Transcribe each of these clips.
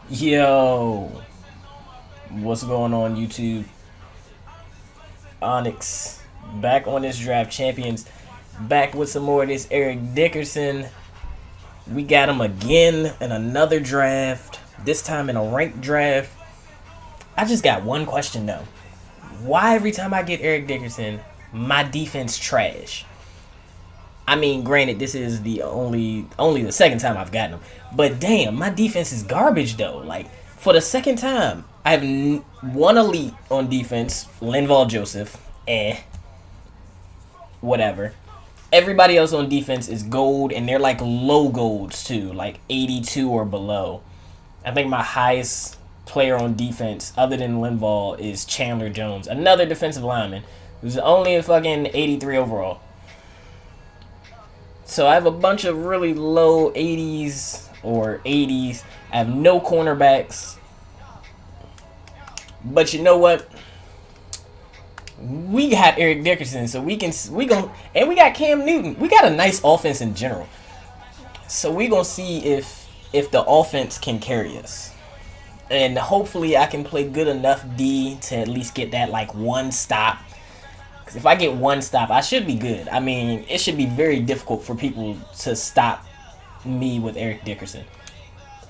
Yo, what's going on YouTube? Onyx, back on this draft champions, back with some more of this Eric Dickerson. We got him again in another draft, this time in a ranked draft. I just got one question though. Why every time I get Eric Dickerson, my defense trash? I mean, granted, this is the only the second time I've gotten him, but damn, my defense is garbage though. Like for the second time, I have one elite on defense, Linval Joseph, whatever. Everybody else on defense is gold, and they're like low golds too, like 82 or below. I think my highest player on defense, other than Linval, is Chandler Jones, another defensive lineman who's only a fucking 83 overall. So I have a bunch of really low 80s or 80s. I have no cornerbacks. But you know what? We got Eric Dickerson, so we got Cam Newton. We got a nice offense in general. So we gonna see if the offense can carry us. And hopefully I can play good enough D to at least get that like one stop. Because if I get one stop, I should be good. I mean, it should be very difficult for people to stop me with Eric Dickerson.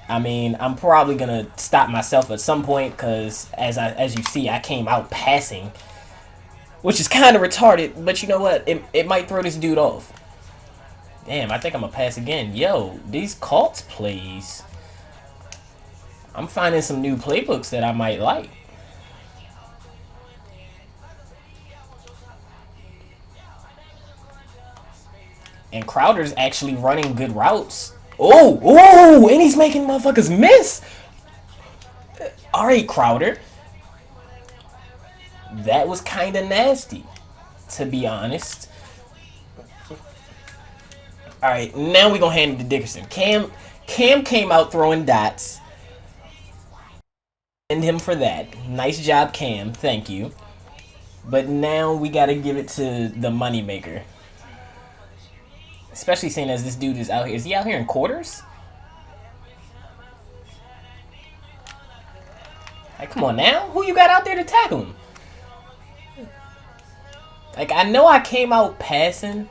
I mean, I'm probably gonna stop myself at some point because as you see, I came out passing, which is kind of retarded. But you know what? It might throw this dude off. Damn, I think I'm gonna pass again. Yo, these Colts plays. I'm finding some new playbooks that I might like. And Crowder's actually running good routes. Oh, and he's making motherfuckers miss. All right, Crowder. That was kind of nasty, to be honest. All right, now we're going to hand it to Dickerson. Cam came out throwing dots. Send him for that. Nice job, Cam. Thank you. But now we got to give it to the moneymaker. Especially seeing as this dude is out here. Is he out here in quarters? Like, come on now. Who you got out there to tackle him? Like, I know I came out passing,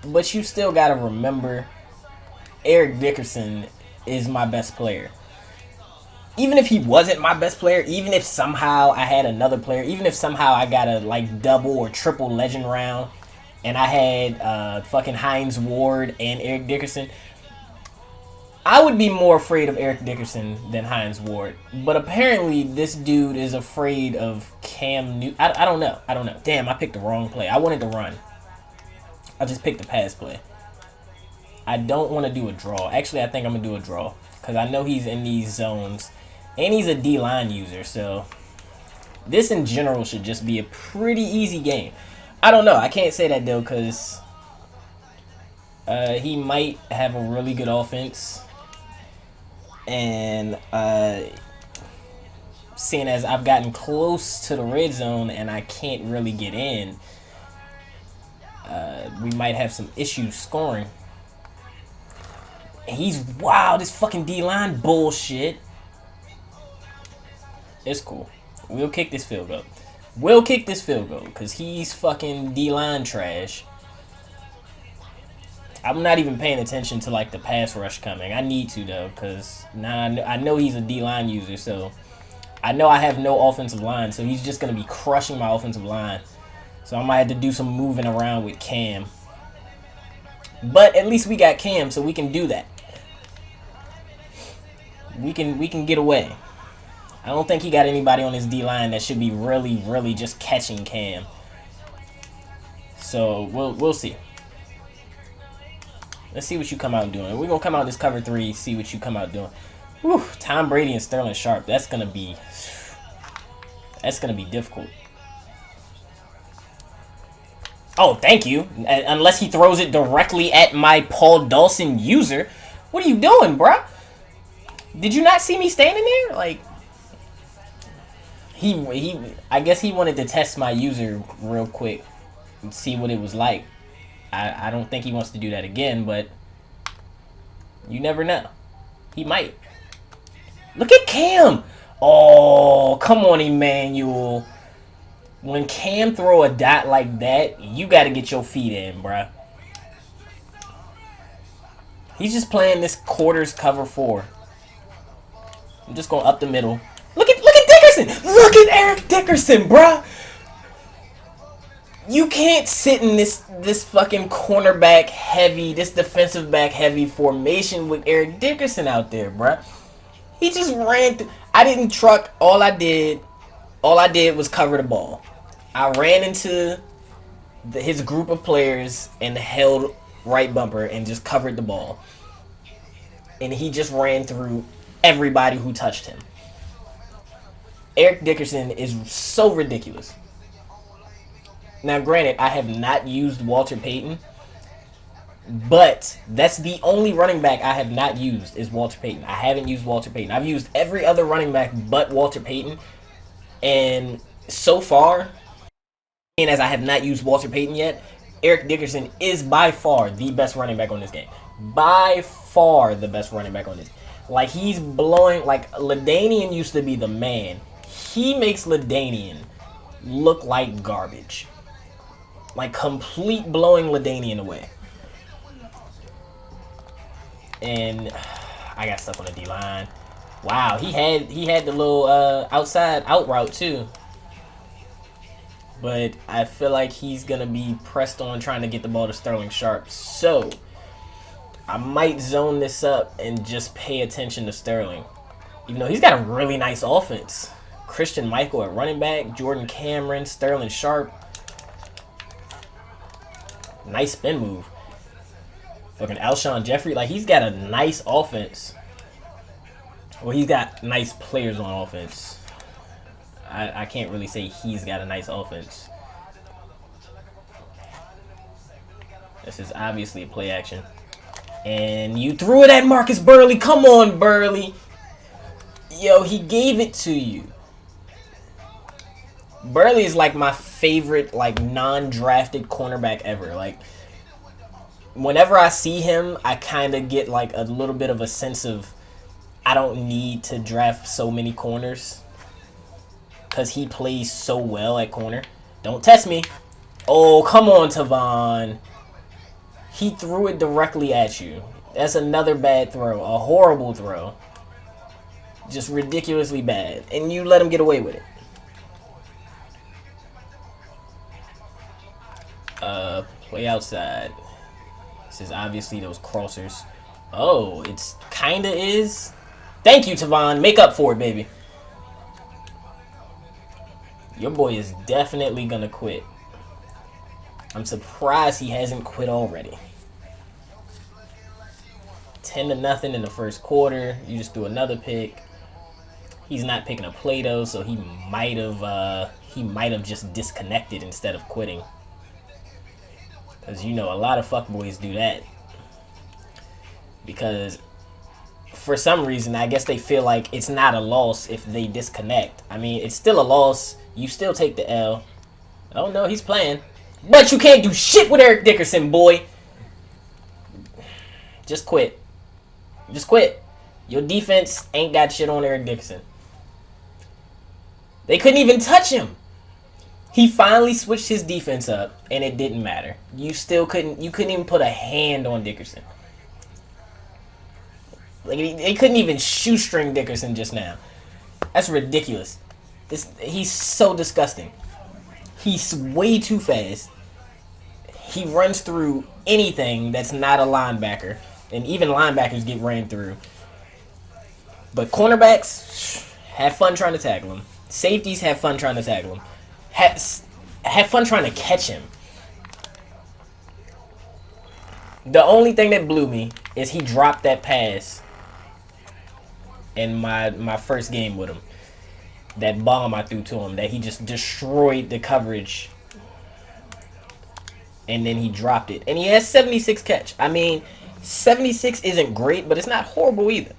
but you still got to remember Eric Dickerson is my best player. Even if he wasn't my best player, even if somehow I had another player, even if somehow I got a, like, double or triple legend round, and I had fucking Hines Ward and Eric Dickerson, I would be more afraid of Eric Dickerson than Hines Ward. But apparently this dude is afraid of Cam Newton. I don't know. Damn, I picked the wrong play. I wanted to run. I just picked the pass play. I don't want to do a draw. Actually, I think I'm going to do a draw. Because I know he's in these zones. And he's a D-line user. So this in general should just be a pretty easy game. I don't know. I can't say that though, because he might have a really good offense, and seeing as I've gotten close to the red zone and I can't really get in, we might have some issues scoring. And wow, this fucking D-line bullshit. It's cool. We'll kick this field goal. Because he's fucking D-line trash. I'm not even paying attention to, like, the pass rush coming. I need to, though, because now I know he's a D-line user, so I know I have no offensive line, so he's just going to be crushing my offensive line. So I might have to do some moving around with Cam. But at least we got Cam, so we can do that. We can get away. I don't think he got anybody on his D-line that should be really, really just catching Cam. So we'll see. Let's see what you come out doing. We're gonna come out this cover 3, see what you come out doing. Whew, Tom Brady and Sterling Sharp. That's gonna be difficult. Oh, thank you. Unless he throws it directly at my Paul Dawson user. What are you doing, bruh? Did you not see me standing there? Like, I guess he wanted to test my user real quick. and see what it was like. I don't think he wants to do that again, but you never know. He might. Look at Cam. Oh, come on, Emmanuel. When Cam throw a dot like that, you got to get your feet in, bruh. He's just playing this quarters cover 4. I'm just going up the middle. Look at Dickerson. Look at Eric Dickerson, bruh. You can't sit in this fucking cornerback heavy, this defensive back heavy formation with Eric Dickerson out there, bruh. He just ran through. I didn't truck. All I did was cover the ball. I ran into his group of players and held right bumper and just covered the ball. And he just ran through everybody who touched him. Eric Dickerson is so ridiculous. Now, granted, I have not used Walter Payton, but that's the only running back I have not used is Walter Payton. I haven't used Walter Payton. I've used every other running back but Walter Payton. And so far, and as I have not used Walter Payton yet, Eric Dickerson is by far the best running back on this game. By far the best running back on this. Like, he's blowing, like, LaDainian used to be the man. He makes LaDainian look like garbage. Like, complete blowing LaDainian away. And I got stuck on the D-line. Wow, he had the little outside out route too. But I feel like he's going to be pressed on trying to get the ball to Sterling Sharp. So, I might zone this up and just pay attention to Sterling. Even though he's got a really nice offense. Christian Michael at running back, Jordan Cameron, Sterling Sharp. Nice spin move. Fucking Alshon Jeffrey. Like, he's got a nice offense. Well, he's got nice players on offense. I can't really say he's got a nice offense. This is obviously a play action. And you threw it at Marcus Burley. Come on, Burley. Yo, he gave it to you. Burley is like my favorite, like, non-drafted cornerback ever. Like, whenever I see him, I kind of get like a little bit of a sense of I don't need to draft so many corners because he plays so well at corner. Don't test me. Oh, come on, Tavon. He threw it directly at you. That's another bad throw. A horrible throw. Just ridiculously bad. And you let him get away with it. Play outside. This is obviously those crossers. Oh, it's kinda is. Thank you, Tavon. Make up for it, baby. Your boy is definitely gonna quit. I'm surprised he hasn't quit already. 10-0 in the first quarter. You just threw another pick. He's not picking a play though, so he might have just disconnected instead of quitting. Because, you know, a lot of fuckboys do that. Because for some reason, I guess they feel like it's not a loss if they disconnect. I mean, it's still a loss. You still take the L. Oh, no, he's playing. But you can't do shit with Eric Dickerson, boy. Just quit. Just quit. Your defense ain't got shit on Eric Dickerson. They couldn't even touch him. He finally switched his defense up, and it didn't matter. You couldn't even put a hand on Dickerson. Like, they couldn't even shoestring Dickerson just now. That's ridiculous. He's so disgusting. He's way too fast. He runs through anything that's not a linebacker, and even linebackers get ran through. But cornerbacks, have fun trying to tackle him. Safeties, have fun trying to tackle him. Have fun trying to catch him. The only thing that blew me is he dropped that pass in my first game with him. That bomb I threw to him, that he just destroyed the coverage. And then he dropped it. And he has 76 catch. I mean, 76 isn't great, but it's not horrible either.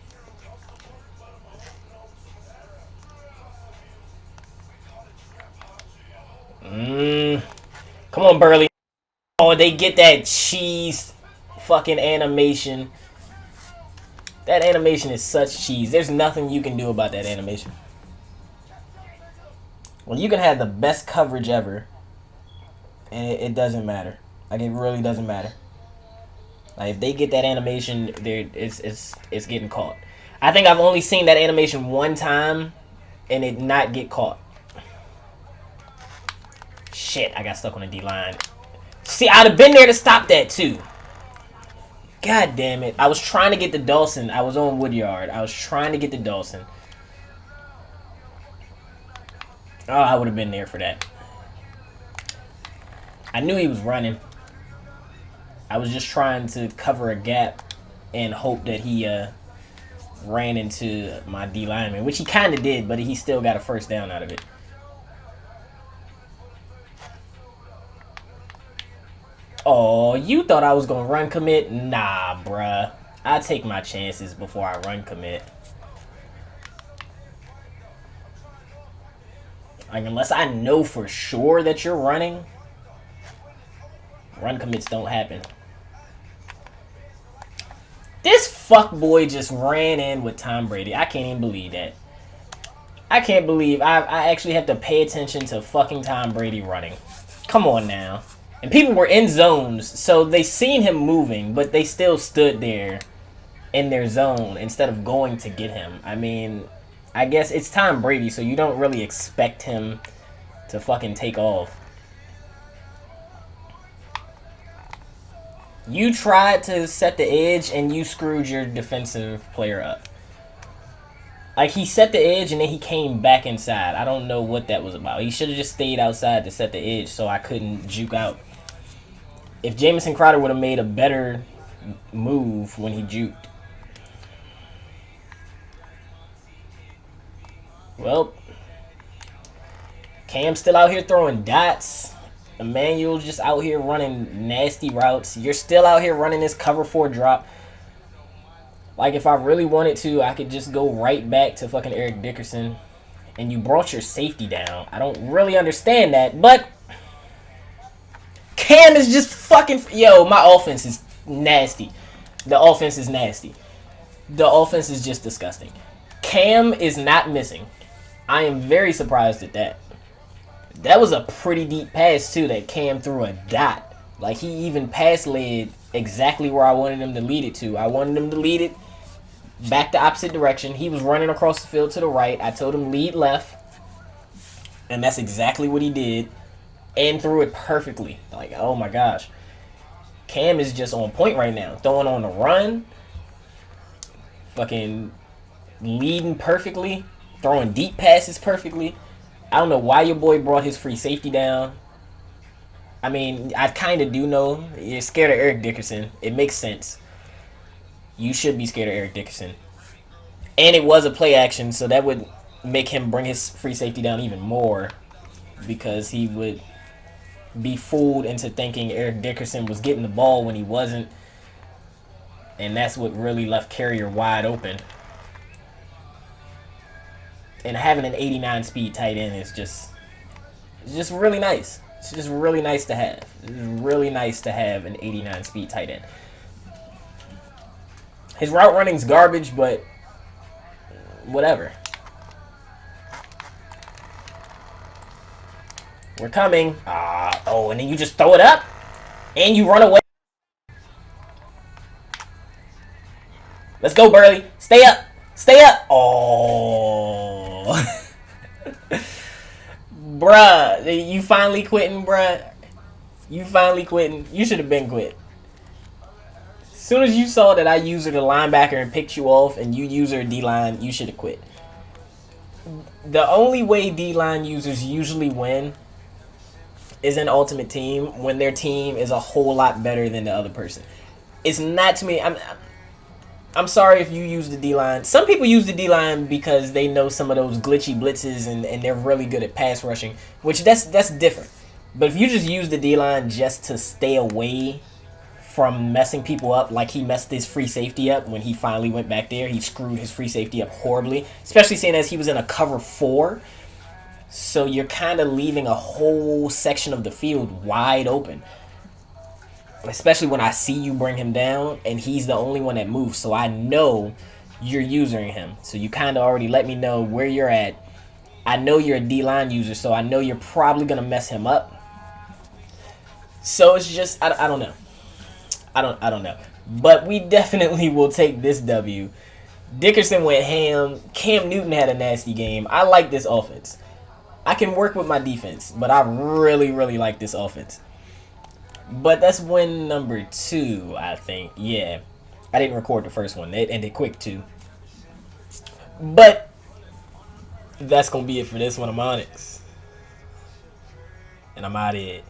Come on, Burley. Oh, they get that cheese fucking animation. That animation is such cheese. There's nothing you can do about that animation. Well, you can have the best coverage ever, and it doesn't matter. Like, it really doesn't matter. Like, if they get that animation, it's getting caught. I think I've only seen that animation one time, and it not get caught. Shit, I got stuck on the D-line. See, I'd have been there to stop that, too. God damn it. I was trying to get the Dawson. I was on Woodyard. I was trying to get the Dawson. Oh, I would have been there for that. I knew he was running. I was just trying to cover a gap and hope that he ran into my D lineman, which he kind of did, but he still got a first down out of it. Oh, you thought I was going to run commit? Nah, bruh. I take my chances before I run commit. Like, unless I know for sure that you're running, run commits don't happen. This fuckboy just ran in with Tom Brady. I can't even believe that. I can't believe I actually have to pay attention to fucking Tom Brady running. Come on now. And people were in zones, so they seen him moving, but they still stood there in their zone instead of going to get him. I mean, I guess it's Tom Brady, so you don't really expect him to fucking take off. You tried to set the edge, and you screwed your defensive player up. Like, he set the edge, and then he came back inside. I don't know what that was about. He should have just stayed outside to set the edge so I couldn't juke out. If Jamison Crowder would have made a better move when he juked. Well, Cam's still out here throwing dots. Emmanuel's just out here running nasty routes. You're still out here running this cover 4 drop. Like, if I really wanted to, I could just go right back to fucking Eric Dickerson. And you brought your safety down. I don't really understand that, but Cam is just fucking... Yo, my offense is nasty. The offense is nasty. The offense is just disgusting. Cam is not missing. I am very surprised at that. That was a pretty deep pass, too, that Cam threw a dot. Like, he even pass-led exactly where I wanted him to lead it to. I wanted him to lead it back the opposite direction. He was running across the field to the right. I told him lead left. And that's exactly what he did. And threw it perfectly. Like, oh my gosh. Cam is just on point right now. Throwing on the run. Fucking leading perfectly. Throwing deep passes perfectly. I don't know why your boy brought his free safety down. I mean, I kind of do know. You're scared of Eric Dickerson. It makes sense. You should be scared of Eric Dickerson. And it was a play action, so that would make him bring his free safety down even more. Because he would be fooled into thinking Eric Dickerson was getting the ball when he wasn't. And that's what really left Carrier wide open. And having an 89 speed tight end is just really nice. It's just really nice to have. It's really nice to have an 89 speed tight end. His route running's garbage, but whatever. We're coming. Oh, and then you just throw it up and you run away. Let's go, Burley. Stay up. Stay up. Oh. Bruh, you finally quitting, bruh. You finally quitting. You should have been quit. As soon as you saw that I used her the linebacker and picked you off and you use her D-line, you should have quit. The only way D-line users usually win is in Ultimate Team when their team is a whole lot better than the other person. It's not to me. I'm sorry if you use the D-line. Some people use the D-line because they know some of those glitchy blitzes and they're really good at pass rushing, which that's different. But if you just use the D-line just to stay away from messing people up, like he messed his free safety up when he finally went back there. He screwed his free safety up horribly, especially seeing as he was in a cover 4. So you're kind of leaving a whole section of the field wide open. especially when I see you bring him down and he's the only one that moves. So I know you're using him. So you kind of already let me know where you're at. I know you're a D-line user, so I know you're probably going to mess him up. So it's just, I don't know. I don't know. But we definitely will take this W. Dickerson went ham. Cam Newton had a nasty game. I like this offense. I can work with my defense, but I really, really like this offense. But that's win number 2, I think. Yeah. I didn't record the first one. It ended quick, too. But that's going to be it for this one. I'm Onyx. And I'm out of here.